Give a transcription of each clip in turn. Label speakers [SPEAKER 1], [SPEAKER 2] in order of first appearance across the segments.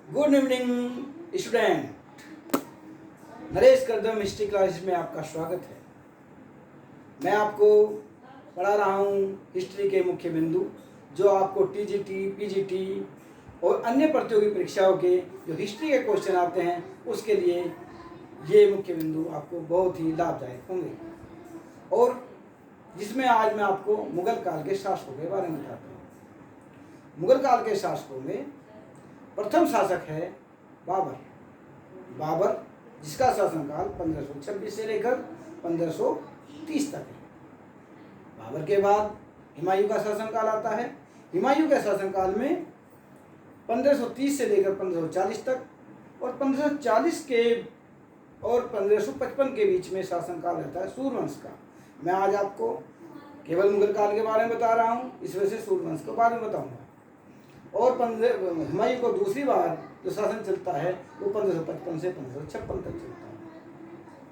[SPEAKER 1] Good evening student. Naresh Kardam history classes में आपका स्वागत है। मैं आपको पढ़ा रहा हूँ हिस्ट्री के मुख्य बिंदु, जो आपको टीजीटी, पीजीटी और अन्य प्रतियोगी परीक्षाओं के जो हिस्ट्री के क्वेश्चन आते हैं उसके लिए ये मुख्य बिंदु आपको बहुत ही लाभदायक होंगे। और जिसमें आज मैं आपको मुगल काल के शासकों के बारे में बताता हूँ। मुगल काल के शासकों में प्रथम शासक है बाबर। बाबर जिसका शासनकाल 1526 से लेकर 1530 तक है। बाबर के बाद हुमायूं का शासनकाल आता है। हुमायूं के शासनकाल में 1530 से लेकर 1540 तक और 1540 के और 1555 के बीच में शासनकाल रहता है सूर्यवंश का। मैं आज आपको केवल मुगल काल के बारे में बता रहा हूँ, इस वजह से सूर्यवंश के बारे में बताऊँगा। और हुमायूं को दूसरी बार जो शासन चलता है वो 1555 से 1556 तक चलता है।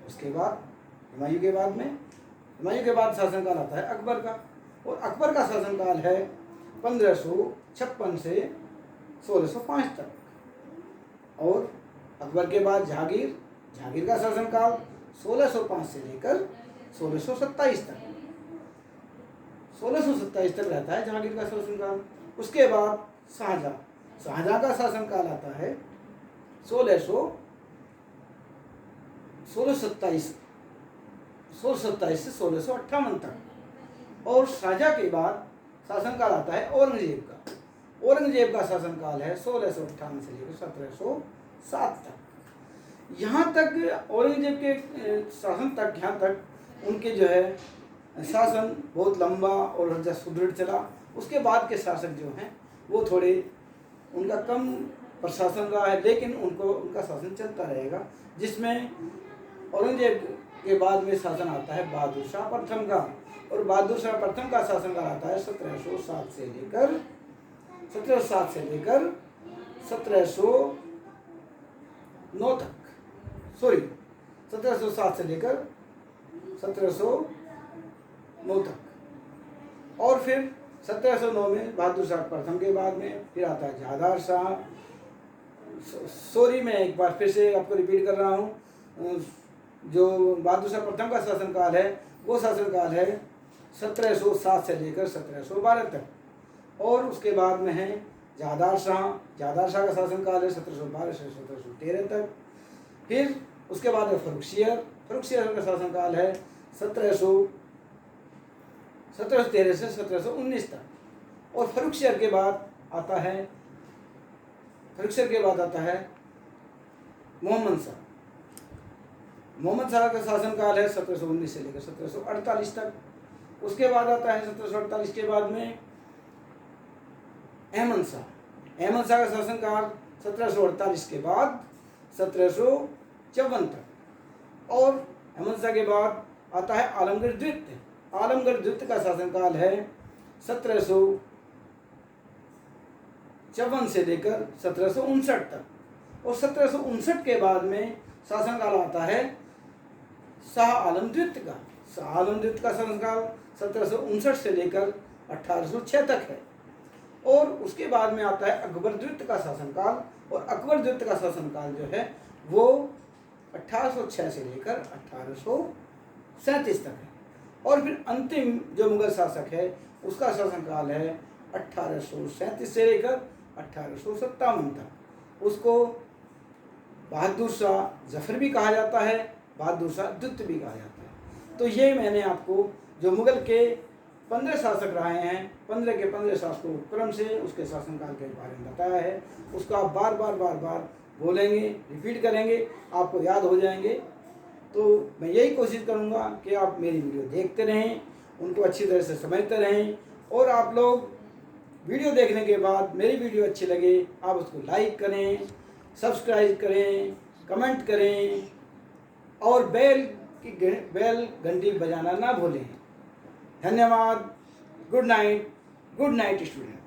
[SPEAKER 1] उसके बाद हुमायूं के बाद शासनकाल आता है अकबर का, और अकबर का शासनकाल है 1556 से 1605 तक। और अकबर के बाद जहांगीर का शासनकाल 1605 से लेकर 1627 तक 1627 तक रहता है जहांगीर का शासनकाल। उसके बाद शाहजहां का शासनकाल आता है 1627 से 1658 तक। और शाहजहां के बाद शासनकाल आता है औरंगजेब का। औरंगजेब का शासनकाल है 1658 से लेकर 1707 तक। यहाँ तक औरंगजेब के शासन तक, यहाँ तक उनके जो है शासन बहुत लंबा और सुदृढ़ चला। उसके बाद के शासक जो हैं वो थोड़े उनका कम प्रशासन रहा है, लेकिन उनका शासन चलता रहेगा। जिसमें औरंगजेब के बाद में शासन आता है बहादुर शाह प्रथम का, और बहादुर शाह प्रथम का शासनकाल आता है 1707 से लेकर 1709 तक। 1707 से लेकर 1709 तक। और फिर 1709 में बहादुर शाह प्रथम के बाद में फिर आता है जहादार शाह। मैं एक बार फिर से आपको रिपीट कर रहा हूँ, जो बहादुर शाह प्रथम का शासनकाल है वो शासनकाल है 1707 से लेकर 1712 तक। और उसके बाद में है जहादार शाह का शासनकाल है 1712 से 1713 तक। फिर उसके बाद है फर्रुखसियर का शासनकाल है 1713 से 1719 तक। और फर्रुखसियर के बाद आता है मोहम्मद शाह का शासनकाल है 1719 से लेकर 1748 तक। उसके बाद आता है 1748 के बाद में अहमद शाह का शासनकाल 1748 के बाद 1754 तक। और अहमद शाह के बाद आता है आलमगीर द्वितीय का शासनकाल है 1754 से लेकर 1759 तक। और 1759 के बाद में शासनकाल आता है शाह आलम द्वितीय का शासनकाल 1759 से लेकर 1806 तक है। और उसके बाद में आता है अकबर द्वितीय का शासनकाल, और अकबर द्वितीय का शासनकाल जो है वो 1806 से लेकर 1837 तक है। और फिर अंतिम जो मुगल शासक है उसका शासनकाल है 1837 से लेकर 1857 तक। उसको बहादुर शाह जफर भी कहा जाता है, बहादुर शाह द्वितीय भी कहा जाता है। तो ये मैंने आपको जो मुगल के 15 शासक रहे हैं, 15 के 15 शासकों क्रम से उसके शासनकाल के बारे में बताया है। उसको आप बार बार बोलेंगे, रिपीट करेंगे, आपको याद हो जाएंगे। तो मैं यही कोशिश करूँगा कि आप मेरी वीडियो देखते रहें, उनको अच्छी तरह से समझते रहें। और आप लोग वीडियो देखने के बाद मेरी वीडियो अच्छी लगे आप उसको लाइक करें, सब्सक्राइब करें, कमेंट करें, और बेल घंटी बजाना ना भूलें। धन्यवाद। Good night student.